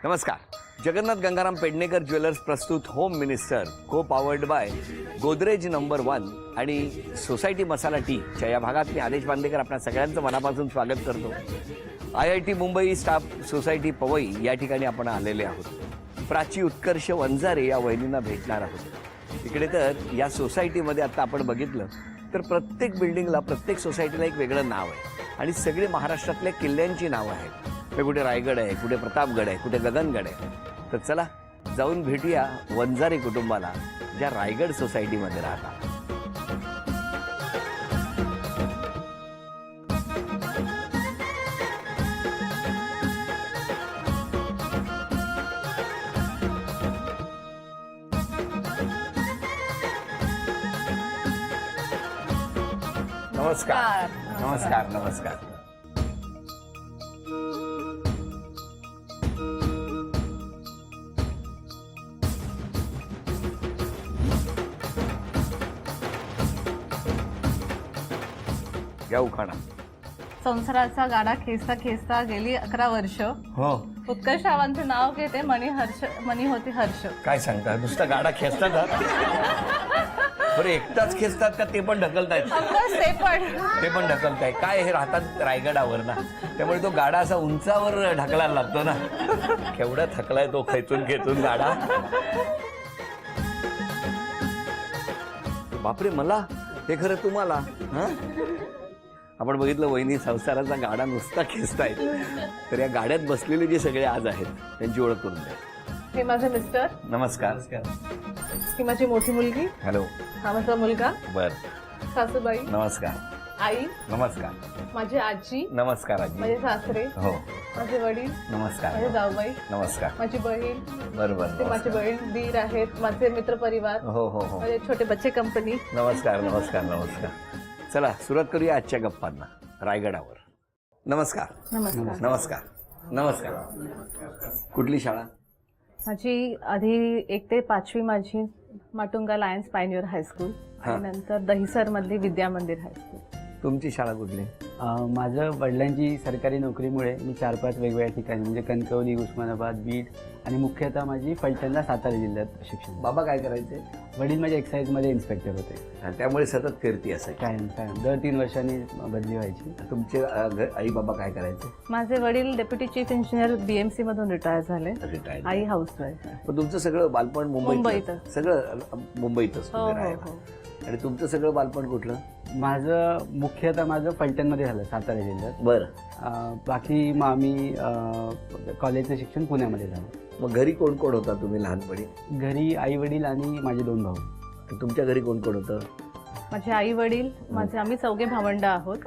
नमस्कार. जगन्नाथ गंगाराम पेडणेकर ज्वेलर्स प्रस्तुत home minister को पॉवर्ड बाय गोदरेज नंबर 1 आणि सोसायटी मसाला टीच्या या भागात मी आदेश बांदेकर आपल्या सगळ्यांचं मनापासून स्वागत करतो. IIT Mumbai staff society Powai या ठिकाणी आपण आलेले आहोत. प्राची उत्कर्ष वंजारे या वहिनींना भेटणार आहोत. इकडे तर या सोसायटीमध्ये आता आपण बघितलं तर प्रत्येक बिल्डिंगला प्रत्येक सोसायटीला एक वेगळं नाव आहे आणि सगळे महाराष्ट्रातल्या किल्ल्यांची नावं आहेत. ते कुठे रायगड आहे, कुठे प्रतापगड आहे, कुठे गगनगड आहे. तर चला जाऊन भेटूया वंजारे कुटुंबाला ज्या रायगड सोसायटीमध्ये राहतात. नमस्कार. नमस्कार. नमस्कार. घ्या उखाणा. संसाराचा गाडा खेचता खेचता गेली 11 वर्ष. हो, उत्कर्ष रावांचं नाव घेते मनी होती हर्ष. काय सांगता, नुसता गाडा खेचतात बरं, एकटाच खेचतात का ते पण ढकलतायत? ते पण ढकलताय. काय हे राहतात रायगडावर ना, त्यामुळे तो गाडा असा उंचावर ढकलायला लागतो ना. केवढा थकलाय तो खेचून खेचून गाडा. बापरे, मला हे खरं तुम्हाला. आपण बघितलं वहिनी संसाराचा गाडा नुसता खेचतायत. तर या गाड्यात बसलेले जे सगळे आज आहेत त्यांची ओळख करून द्या. हे माझे मिस्टर. नमस्कार. ही माझी मोठी मुलगी. हॅलो. हा माझा मुलगा. बर. सासूबाई. नमस्कार. आई. नमस्कार. माझी आजी. नमस्कार आजी. माझे सासरे. हो. माझे वडील. नमस्कार. माझे जाऊबाई. नमस्कार. माझी बहीण. बरोबर. ते माझी बहीण दीर आहेत. माझे मित्र परिवार. हो हो हो. माझे छोटे बच्चे कंपनी. नमस्कार. नमस्कार. नमस्कार. चला सुरुवात करूया आजच्या गप्पांना रायगडावर. नमस्कार. नमस्कार. नमस्कार. नमस्कार. कुठली शाळा? माझी आधी 1 ते 5वी माझी माटुंगा लायन्स पायनियर हायस्कूल आणि नंतर दहिसर मधली विद्या मंदिर हायस्कूल. तुमची शाळा कुठली? माझं वडिलांची सरकारी नोकरीमुळे मी 4-5 वेगवेगळ्या ठिकाणी म्हणजे कणकवली, उस्मानाबाद, बीड आणि मुख्यतः माझी फलटणला सातारा जिल्ह्यात शिक्षण. बाबा काय करायचे? वडील माझे एक्साईजमध्ये इन्स्पेक्टर होते. त्यामुळे सतत फिरती असायची. कायम दर 3 वर्षांनी बदली व्हायची. तुमचे आई बाबा काय करायचे? माझे वडील डेप्युटी चीफ इंजिनियर BMC मधून रिटायर झाले. रिटायर. आई हाऊसवाईफ. पण तुमचं सगळं बालपण मुंबईत? सगळं मुंबईतच हो. आणि तुमचं सगळं बालपण कुठलं? माझं मुख्यतः फलटणमध्ये झालं, सातारा जिल्ह्यात. बरं. बाकी मग आम्ही कॉलेजचं शिक्षण पुण्यामध्ये झालं. मग घरी कोण कोण होता तुम्ही लहानपणी? घरी आई वडील आणि माझे 2 भाऊ. तुमच्या घरी कोण कोण होतं? माझे आई वडील, माझे आम्ही 4 भावंड आहोत.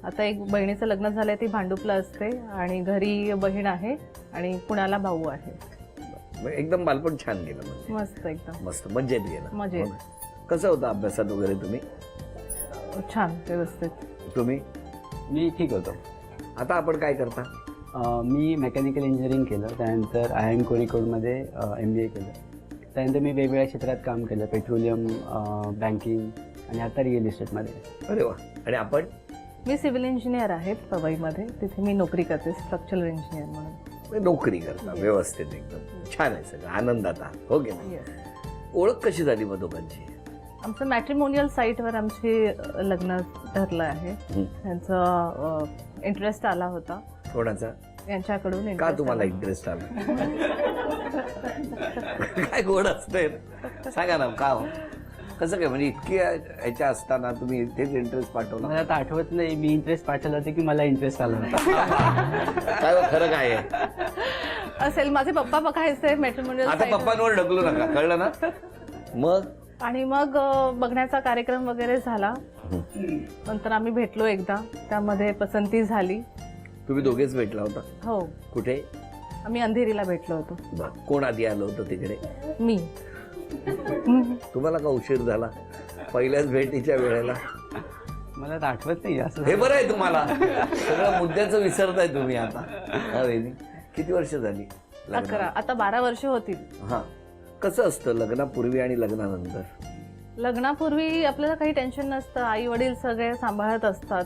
आता एक बहिणीचं लग्न झालंय, ती भांडुपला असते आणि घरी बहीण आहे आणि पुण्याला भाऊ आहे. एकदम बालपण छान गेलं म्हणजे. मस्त, एकदम मस्त मजेत गेलं. मजेत. कसं होतं अभ्यासात वगैरे तुम्ही? छान, व्यवस्थित. तुम्ही? मी ठीक होतो. आता आपण काय करता? मी मेकॅनिकल इंजिनिअरिंग केलं, त्यानंतर IIM कोरिकोडमध्ये MBA केलं. त्यानंतर मी वेगवेगळ्या क्षेत्रात काम केलं, पेट्रोलियम, बँकिंग आणि आता रिअल इस्टेटमध्ये. अरे वा. आणि आपण? मी सिव्हिल इंजिनियर आहे पवईमध्ये. तिथे मी नोकरी करते स्ट्रक्चरल इंजिनियर म्हणून. नोकरी करता. व्यवस्थित, एकदम छान आहे सगळं, आनंदात आहात हो की नाही? ओळख कशी झाली मग दोघांची? आमचं मॅट्रिमोनियल साईटवर आमची लग्न ठरलं आहे. त्यांचा इंटरेस्ट आला होता. कोणाचा? यांच्याकडून. का तुम्हाला इंटरेस्ट आला? काय गोड असतंय सांगा ना. का हो? कसं काय म्हणजे इतकी ह्याच्या असताना तुम्ही इथेच इंटरेस्ट पाठवला? मला आता आठवत नाही मी इंटरेस्ट पाठवलं होतं की मला इंटरेस्ट आला होता. काय खरं काय आहे असेल. माझे पप्पा बघायचे मॅट्रिमोनियल. आता पप्पांवर ढकलू नका, कळलं ना? मग आणि मग बघण्याचा कार्यक्रम वगैरे झाला. नंतर आम्ही भेटलो एकदा, त्यामध्ये पसंती झाली. तुम्ही दोघेच भेटला होता? हो. कुठे? आम्ही अंधेरीला भेटलो होतो. कोण आधी आलं होतं तिकडे? मी. तुम्हाला का उशीर झाला पहिल्याच भेटीच्या वेळेला? मला तर आठवत नाही असं. हे बरं आहे, तुम्हाला सगळं मुद्द्याचं विसरताय तुम्ही आता. किती वर्ष झाली? 11. आता 12 वर्ष होतील. हा. कसं असतं लग्नापूर्वी आणि लग्नानंतर? लग्नापूर्वी आपल्याला काही टेन्शन नसतं. आई वडील सगळे सांभाळत असतात.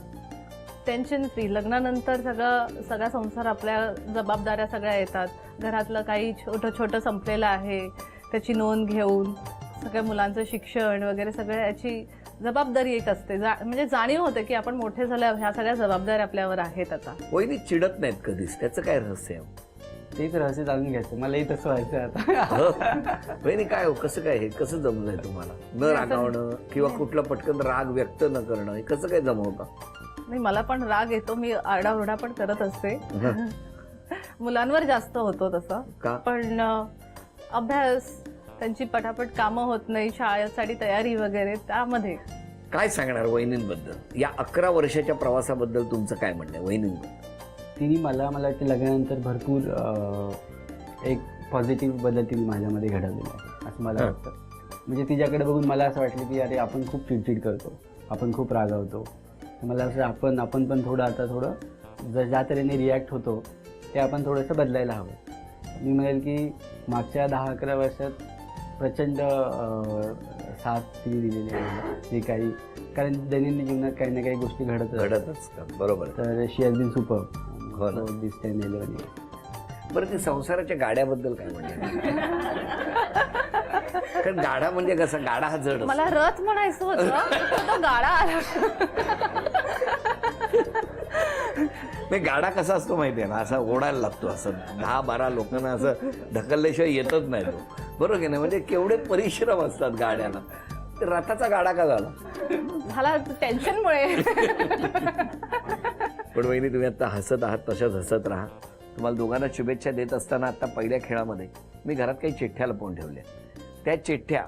Tension free. लग्नानंतर सगळा संसार, आपल्या जबाबदाऱ्या सगळ्या येतात. घरातलं काही छोटं छोटं संपलेलं आहे त्याची नोंद घेऊन सगळ्या मुलांचं शिक्षण वगैरे सगळं याची जबाबदारी एक असते. म्हणजे जाणीव होते की आपण मोठे झाल्यावर ह्या सगळ्या जबाबदाऱ्या आपल्यावर आहेत आता. वहिनी चिडत नाहीत कधीच, त्याचं काय रहस्य आहे? तेच रहस्य जाणून घ्यायचं, मलाही तसं व्हायचं आता. वहिनी काय हो, कसं काय हे कसं जमलंय तुम्हाला? न रागावणं किंवा कुठला पटकन राग व्यक्त न करणं, हे कसं काय जमवतं? नाही, मला पण राग येतो, मी आरडाओरडा पण करत असते. मुलांवर जास्त होतो तसं. का? पण अभ्यास, त्यांची पटापट कामं होत नाही, शाळेसाठी तयारी वगैरे, त्यामध्ये. काय सांगणार वहिनींबद्दल? या 11 वर्षाच्या प्रवासाबद्दल तुमचं काय म्हणणं आहे वहिनींबद्दल? तिने मला वाटतं लग्नानंतर भरपूर एक पॉझिटिव्ह बदल तिने माझ्यामध्ये घडवलेला आहे असं मला वाटतं. म्हणजे तिच्याकडे बघून मला असं वाटलं की अरे आपण खूप चिडचिड करतो, आपण खूप रागावतो. तर मला असं आपण पण थोडं आता थोडं ज्या तऱ्हेने रिॲक्ट होतो ते आपण थोडंसं बदलायला हवं. मी म्हणेल की मागच्या 10-11 वर्षात प्रचंड साथ तिने दिलेली आहे जे काही, कारण दैनंदिन जीवनात काही ना काही गोष्टी घडतच असतात. बरोबर. तर शी हॅज बीन सुपर हो ना. दिस 10-11 years. बरं, ते संसाराच्या गाड्याबद्दल काय म्हणते? कारण गाडा म्हणजे कसा, गाडा हा जड असतो. मला रथ म्हणायचं होतं, तो गाडा आला. नाही, गाडा कसा असतो माहितीये ना, असा ओढायला लागतो, असं 10-12 लोकांना असं ढकलल्याशिवाय येतच नाही तो. बरोबर की नाही? म्हणजे केवढे परिश्रम असतात गाड्याला. ते रथाचा गाडा का झाला टेन्शनमुळे. पण वहिनी, तुम्ही आता हसत आहात, तशाच हसत राहा. तुम्हाला दोघांना शुभेच्छा देत असताना आता पहिल्या खेळामध्ये मी घरात काही चिठ्ठ्या लपवून ठेवल्या. त्या चिठ्ठ्या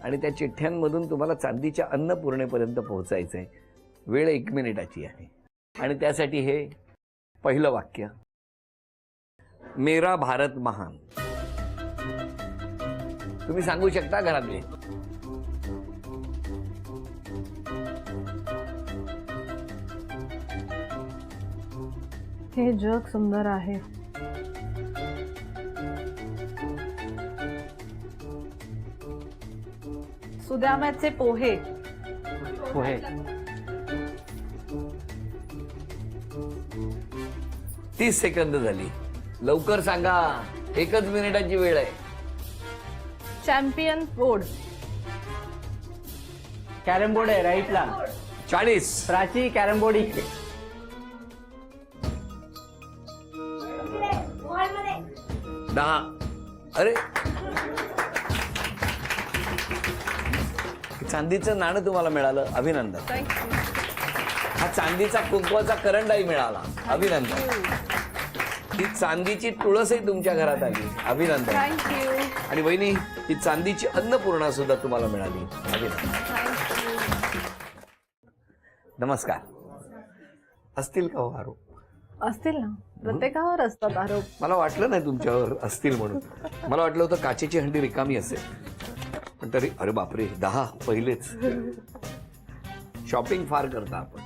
आणि त्या चिठ्ठ्यांमधून तुम्हाला चांदीच्या अन्नपूर्णेपर्यंत पोहोचायचं आहे. वेळ 1 मिनिटाची आहे आणि त्यासाठी हे पहिलं वाक्य, मेरा भारत महान. तुम्ही सांगू शकता घरातले? हे जग सुंदर आहे. सुदाम्याचे पोहे. पोहे. 30 सेकंद झाली, लवकर सांगा, 1च मिनिटाची वेळ आहे. Champion board. कॅरम बोर्ड आहे राईटला. 40. प्राची कॅरम बोर्ड इकडे. 10. अरे, चांदीचं नाणं तुम्हाला मिळालं, अभिनंदन. हा चांदीचा कुंकवाचा करंडाही मिळाला, अभिनंदन. ही चांदीची तुळसही तुमच्या घरात आली, अभिनंदन. थँक्यू. आणि वहिनी, ही चांदीची अन्नपूर्णा सुद्धा तुम्हाला मिळाली, अभिनंदन. नमस्कार. असतील का हो आरोप? असतील ना, प्रत्येकावर असतात आरोप. मला वाटलं नाही तुमच्यावर असतील म्हणून. मला वाटलं होतं काचेची हंडी रिकामी असेल, पण तरी अरे बापरे, 10 पहिलेच. शॉपिंग फार करता आपण.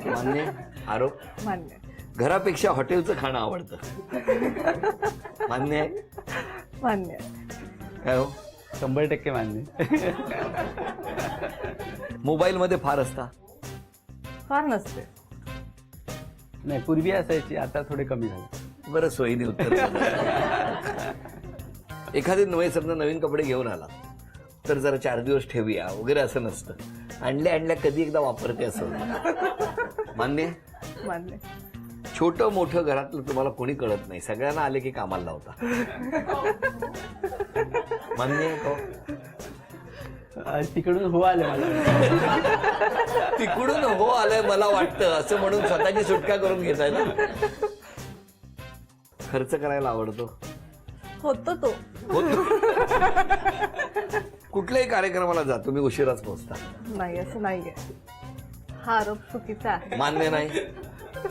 मान्य? आरोप? मान्य. घरापेक्षा हॉटेलचं खाणं आवडतं. मान्य आहे? मान्य. काय हो? 100% मान्य. मोबाईलमध्ये फार असता? फार नसते. नाही, पूर्वी असायची, आता थोडे कमी झाले. बरं, सोयीने उत्तर. एखादे नवे समजा नवीन कपडे घेऊन आला तर जरा 4 दिवस ठेवूया वगैरे असं नसतं. आणल्या कधी एकदा वापरते असं. मान्य? मान्य. छोटं मोठं घरातलं तुम्हाला कोणी कळत नाही, सगळ्यांना आले की कामाला लावता. मान्य आहे का? तिकडून हो आलं मला. तिकडून हो आलंय मला वाटतं असं म्हणून स्वतःची सुटका करून घेताय ना. खर्च करायला आवडतो? होतो तो. कुठल्याही कार्यक्रमाला जा तुम्ही उशिराच पोहोचता. नाही, असं नाहीये. हा आरोप चुकीचा आहे. मान्य नाही?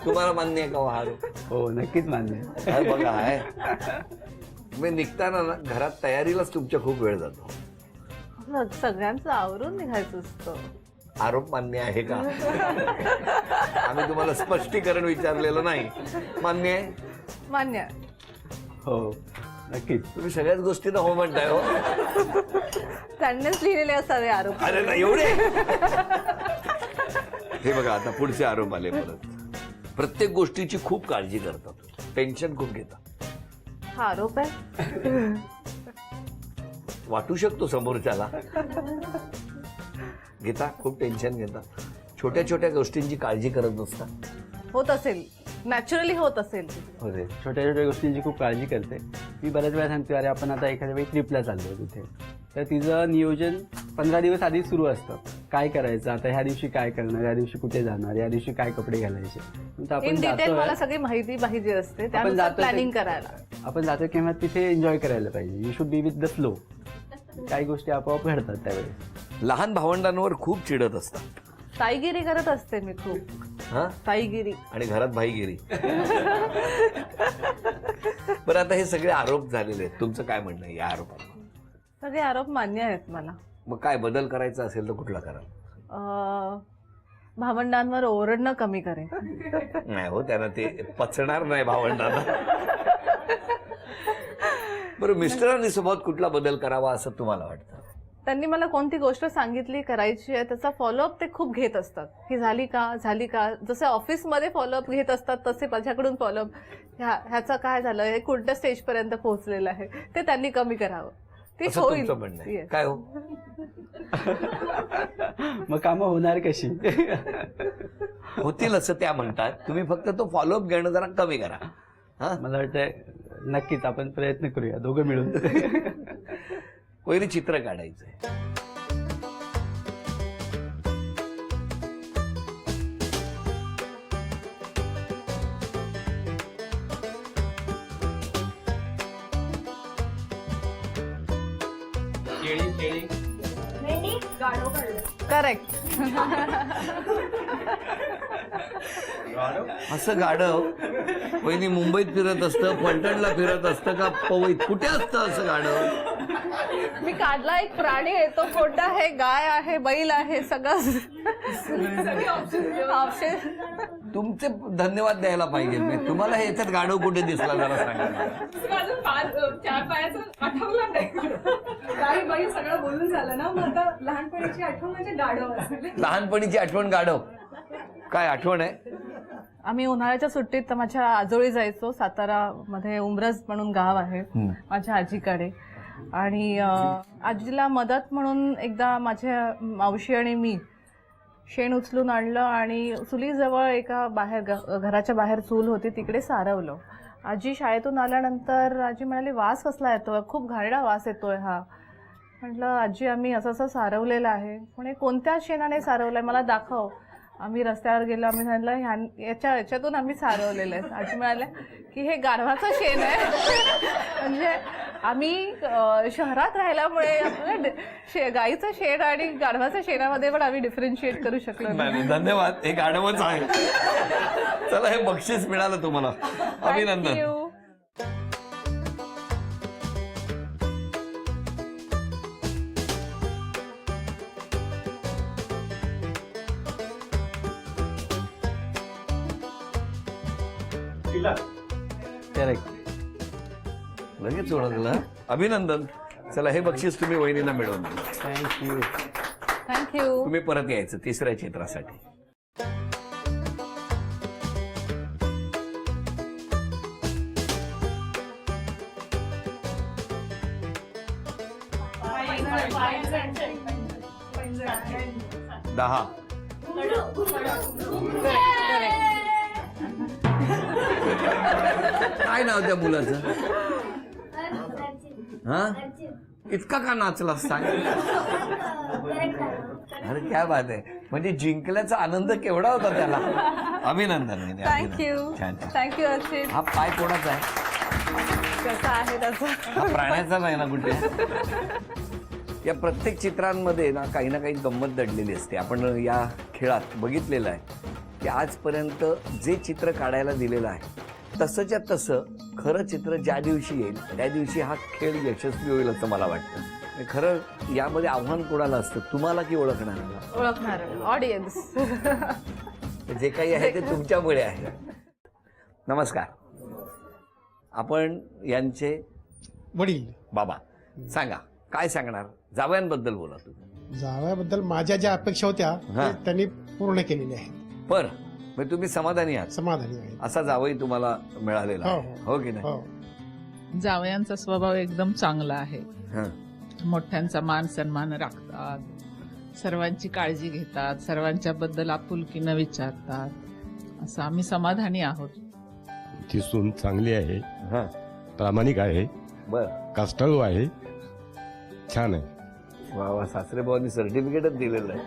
तुम्हाला मान्य आहे का हा आरोप? हो, नक्कीच मान्य. काय बघा आहे, मी निघताना ना घरात तयारीलाच तुमच्या खूप वेळ जातो. सगळ्यांचं आवरून निघायचं असतं. आरोप मान्य आहे का? आम्ही तुम्हाला स्पष्टीकरण विचारलेलं नाही. मान्य आहे? मान्य. हो, नक्कीच. तुम्ही सगळ्याच गोष्टींना हो म्हणताय हो. त्यांनीच लिहिलेले असावे आरोप. अरे नाही, एवढे. हे बघा, आता पुढचे आरोप आले परत. प्रत्येक गोष्टीची खूप काळजी करतात, टेन्शन खूप घेतात. हा आरोप आहे. वाटू शकतो समोरच्याला. घेता खूप टेन्शन घेता, छोट्या छोट्या गोष्टींची काळजी करत नसता. होत असेल, नॅचरली होत असेल. होते छोट्या छोट्या गोष्टींची खूप काळजी करते. मी बऱ्याच वेळा सांगते अरे आपण आता एखाद्या वेळी ट्रिपला चाललो तिथे, तर तिचं नियोजन 15 दिवस आधी सुरू असतं. काय करायचं आता, ह्या दिवशी काय करणार, या दिवशी कुठे जाणार, या दिवशी काय कपडे घालायचे. तर आपण इन डिटेल मला जातो सगळी माहिती पाहिजे असते, त्यानुसार प्लॅनिंग करायला. आपण जातो किंवा तिथे एन्जॉय करायला पाहिजे. You should be with the flow. काही गोष्टी आपोआप घडतात त्यावेळेस. लहान भावंडांवर खूप चिडत असतात. ताईगिरी करत असते मी खूप. हा, ताईगिरी. आणि घरात भाईगिरी. बरं, आता हे सगळे आरोप झालेले आहेत, तुमचं काय म्हणणं आहे या आरोपांवर? सगळे आरोप मान्य आहेत मला. मग काय बदल करायचा असेल तर कुठला करा? भावंडांवर ओरडणं कमी करेन. नाही हो, त्यांना ते पचणार नाही भावंडांना. बरं, मिस्टरांनी सोबत कुठला बदल करावा असं तुम्हाला वाटतं? त्यांनी मला कोणती गोष्ट सांगितली करायची आहे त्याचा फॉलोअप ते खूप घेत असतात. ही झाली का. जसे ऑफिसमध्ये फॉलोअप घेत असतात तसे माझ्याकडून फॉलोअप, ह्याचं काय झालं, हे कोणत्या स्टेजपर्यंत पोहोचलेलं आहे, ते त्यांनी कमी करावं. ते असं होईल. तुमचं म्हणणं आहे. काय हो? मग कामं होणार कशी? होतील असं त्या म्हणतात. तुम्ही फक्त तो फॉलोअप घेणं जरा कमी करा. हा, मला वाटतं नक्कीच आपण प्रयत्न करूया दोघं मिळून. पहिली चित्र काढायचंय. करेक्ट. असं गाढव पहिली मुंबईत फिरत असतं, फलटणला फिरत असतं का पवईत? कुठे असतं असं गाढव? मी काढला एक प्राणी आहे, तो कोणता आहे, गाय आहे, बैल आहे, सगळं ऑप्शन. तुमचे धन्यवाद द्यायला पाहिजे. तुम्हाला हे याच्यात गाढव कुठे दिसला जरा सांगा. चार पायाचं आठवलं नाही. गाई बाई सगळं बोलून झालं ना, मग आता लहानपणीची आठवण म्हणजे गाढव असेल. लहानपणीची आठवण गाढव. काय आठवण आहे? आम्ही उन्हाळ्याच्या सुट्टीत तर माझ्या आजोळी जायचो. सातारामध्ये उमरज म्हणून गाव आहे माझ्या आजीकडे. आणि आजीला मदत म्हणून एकदा माझ्या मावशी आणि मी शेण उचलून आणलं आणि चुलीजवळ एका घराच्या बाहेर चूल होती, तिकडे सारवलं. आजी शाळेतून आल्यानंतर आजी म्हणाली, वास कसला येतोय, खूप घाणेरडा वास येतोय हा. म्हटलं आजी आम्ही असं असं सारवलेलं आहे. म्हणे कोणत्या शेणाने सारवलंय मला दाखव. आम्ही रस्त्यावर गेलो, आम्ही सांगितलं याच्यातून आम्ही सारवलेलं आहे. आजी म्हणाल्या की हे गाढवाचं शेण आहे. म्हणजे आम्ही शहरात राहिल्यामुळे आपलं गाईचं शेण आणि गाढवाच्या शेणामध्ये पण आम्ही डिफरन्शिएट करू शकलो नाही, धन्यवाद. हे गाढवच आहे. चला, हे बक्षीस मिळालं तुम्हाला. अभिनंदन. थँक्यू. करेक्ट. लगेच ओळखलं. अभिनंदन. चला, हे बक्षीस तुम्ही वहिनीला मिळवून दिलं. थँक्यू. थँक्यू. तुम्ही परत यायचं तिसऱ्या चित्रासाठी. दहा. काय नाव त्या मुलाचं? हा, इतका का नाचला सांग. अरे क्या बात आहे. म्हणजे जिंकल्याचा आनंद केवढा होता त्याला. अभिनंदन. थँक्यू. छान छान. थँक्यू अर्चित. हा पाय कोणाचा आहे? कसा आहे त्याचा? हा प्राण्याचा नाही ना कुठे? या प्रत्येक चित्रांमध्ये ना काही गंमत दडलेली असते. आपण या खेळात बघितलेलं आहे की आजपर्यंत जे चित्र काढायला दिलेलं आहे तसंच्या तसं खरं चित्र ज्या दिवशी येईल त्या दिवशी हा खेळ यशस्वी होईल असं मला वाटतं. खरं यामध्ये आव्हान कोणाला असतं, तुम्हाला की ओळखणाऱ्याला? ओळखणार ऑडियन्स. जे काही आहे ते तुमच्यामुळे आहे. नमस्कार. आपण यांचे वडील. बाबा. सांगा, काय सांगणार? जावयांबद्दल बोला तुम्ही. जावयाबद्दल माझ्या ज्या अपेक्षा होत्या हा. ते त्यांनी पूर्ण केलेल्या आहेत. बरं, मग तुम्ही समाधानी आहात? समाधानी आहे. असा जावई तुम्हाला मिळालेला हो, आहे, हो की नाही? हो. जावयांचा स्वभाव एकदम चांगला आहे. हं. मोठ्यांचा मान सन्मान राखतात, सर्वांची काळजी घेतात, सर्वांच्या बद्दल आपुलकीनं विचारतात. असं आम्ही समाधानी आहोत. ती सून चांगली आहे, हं. प्रामाणिक आहे, बरं. कष्टाळू आहे, छान आहे. वा वा, सासरे भावांनी सर्टिफिकेटच दिलेलं आहे.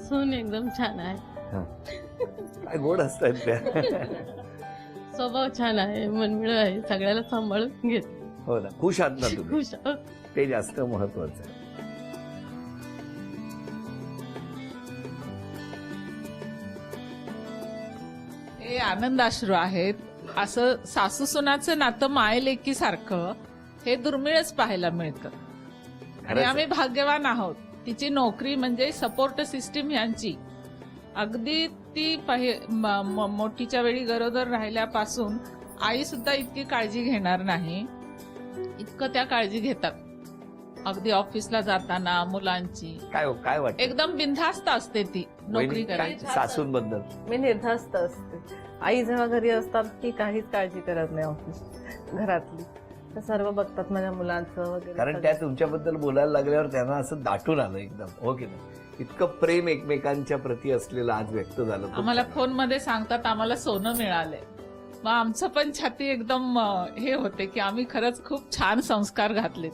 सून एकदम छान आहे, हं. काय गोड असतात त्या. स्वभाव छान आहे, मनमिळं आहे, सगळ्याला सांभाळून घेत. हो ना, खुश आहात ना तुम्ही, खुश आहोत. ते जास्त महत्वाचं आहे. हे आनंदाश्रू आहेत. असं सासू सुनाचं नातं मायलेकी सारखं हे दुर्मिळच पाहायला मिळतं. आणि खरंच आम्ही आहे. भाग्यवान आहोत. तिची नोकरी म्हणजे सपोर्ट सिस्टीम ह्यांची. अगदी ती मोठीच्या वेळी गरोदर राहिल्यापासून आई सुद्धा इतकी काळजी घेणार नाही, इतकं त्या काळजी घेतात. अगदी ऑफिसला जाताना मुलांची काय वाटतं एकदम बिनधास्त असते ती नोकरी वहिनी, काय करायची. सासूंबद्दल? मी निर्धास्त असते. आई जेव्हा घरी असतात ती काहीच काळजी करत नाही ऑफिस घरातली. तर सर्व बघतात माझ्या मुलांचं वगैरे कारण सगळं. त्या तुमच्याबद्दल बोलायला लागल्यावर त्यांना असं दाटून आलं एकदम, हो की नाही? इतकं प्रेम एकमेकांच्या प्रती असलेलं आज व्यक्त झालं. खूप आम्हाला छान. फोन मध्ये सांगतात आम्हाला सोनं मिळालंय. मग आमचं पण छाती एकदम हे होते की आम्ही खरंच खूप छान संस्कार घातलेत.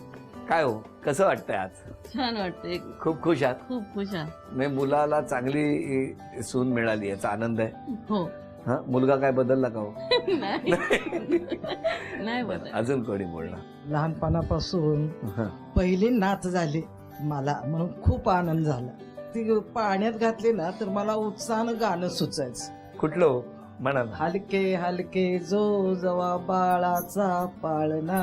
काय हो, कसं वाटतंय आज? छान वाटते, खूप खुश आहात? खूप खुश आहे. म्हणजे मुलाला चांगली सून मिळाली याचा आनंद आहे. हो. हा, मुलगा काय बदलला का हो? नाही नाही बदल. अजून कोणी बोलणार? लहानपणापासून हं. पहिली नाच झाली मला, म्हणून खूप आनंद झाला. ती पाण्यात घातली ना तर मला उत्साहानं गाणं सुचायचं. कुठलं हो? म्हणा ना. हलके हलके जो जवा बाळाचा पाळणा,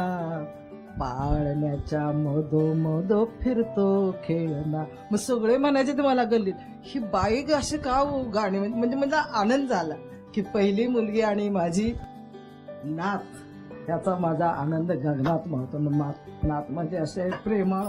पाळण्याच्या मधो फिरतो खेळणा. मग सगळे म्हणायचे ते मला गल्लीत, ही बाई असे का गाणी, म्हणजे मला आनंद झाला की पहिली मुलगी आणि माझी नात, त्याचा माझा आनंद गगनात मावतो. नात म्हणजे असे प्रेमळ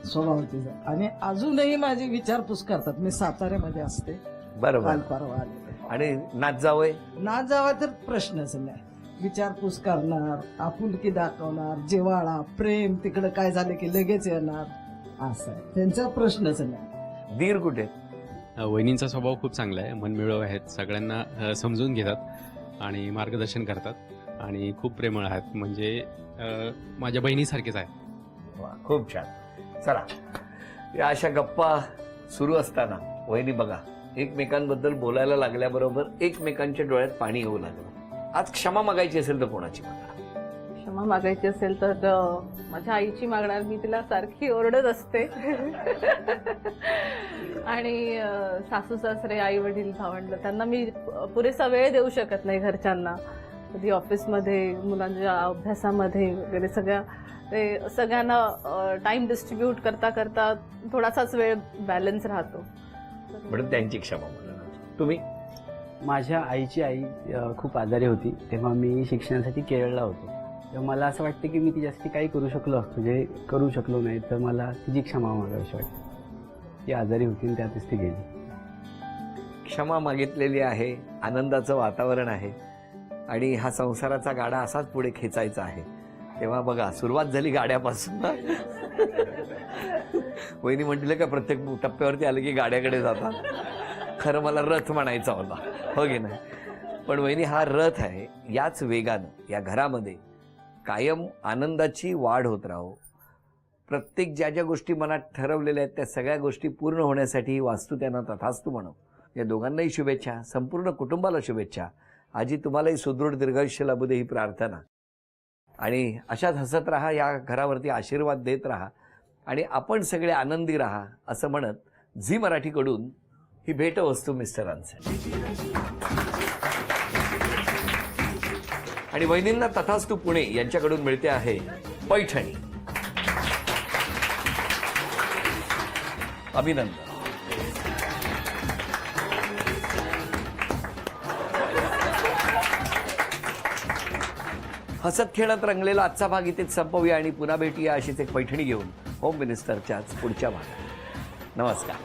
स्वभाव तिचा. आणि अजूनही माझी विचारपूस करतात. मी साताऱ्यामध्ये असते, बरोबर. काल परवा आले. आणि नाच जावय नाच जावा तर प्रश्नच नाही. विचारपूस करणार, आपुलकी दाखवणार, जिव्हाळा, प्रेम, तिकडं काय झालं की लगेच येणार, असं आहे. त्यांचा प्रश्नच नाही. दीर कुठे? वहिनींचा स्वभाव खूप चांगला आहे, मनमिळाऊ आहेत, सगळ्यांना समजून घेतात आणि मार्गदर्शन करतात आणि खूप प्रेमळ आहेत. म्हणजे माझ्या बहिणीसारखेच आहेत. वा, खूप छान. चला, या अशा गप्पा सुरू असताना वहिनी बघा, एकमेकांबद्दल बोलायला लागल्याबरोबर एकमेकांच्या डोळ्यात पाणी येऊ लागलं. आज क्षमा मागायची असेल तर कोणाची मागणार? क्षमा मागायची असेल तर माझ्या आईची मागणार. मी तिला सारखी ओरडत असते. आणि सासू सासरे, आई वडील, भावंड, त्यांना मी पुरेसा वेळ देऊ शकत नाही घरच्यांना. कधी ऑफिसमध्ये, मुलांच्या अभ्यासामध्ये वगैरे सगळ्यांना टाइम डिस्ट्रीब्यूट करता करता थोडासाच वेळ बॅलन्स राहतो. म्हणून त्यांची क्षमा मागणार. तुम्ही? माझ्या आईची आई खूप आजारी होती, तेव्हा मी शिक्षणासाठी केरळला होतो. तेव्हा मला असं वाटतं की मी तिच्यासाठी काही करू शकलो नाही, तर मला तिची क्षमा मागावीशी वाटते. ती आजारी होती आणि त्यातच ती गेली. क्षमा मागितलेली आहे, आनंदाचं वातावरण आहे आणि हा संसाराचा गाडा असाच पुढे खेचायचा आहे. तेव्हा बघा, सुरुवात झाली गाड्यापासून. वहिनी म्हटलं का प्रत्येक टप्प्यावरती आलं की गाड्याकडे जातात. खरं मला रथ म्हणायचा होता, हो की नाही? पण वहिनी, हा रथ आहे, याच वेगानं या घरामध्ये कायम आनंदाची वाढ होत राहो. प्रत्येक ज्या ज्या गोष्टी मनात ठरवलेल्या आहेत त्या सगळ्या गोष्टी पूर्ण होण्यासाठी ही वास्तू त्यांना तथास्तु म्हणो. या दोघांनाही शुभेच्छा, संपूर्ण कुटुंबाला शुभेच्छा. आजी, तुम्हालाही सुदृढ दीर्घायुष्य लाभू दे ही प्रार्थना. आणि अशाच हसत राहा, या घरावरती आशीर्वाद देत राहा आणि आपण सगळे आनंदी राहा असं म्हणत झी मराठीकडून ही भेटवस्तू मिस्टरांसाठी आणि वहिनींना तथास्तु पुणे यांच्याकडून मिळते आहे पैठणी. अभिनंदन. हसत खेळत रंगलेला आजचा भाग इथेच संपवूया आणि पुन्हा भेटूया अशीच एक पैठणी घेऊन होम मिनिस्टरच्याच पुढच्या भागात. नमस्कार.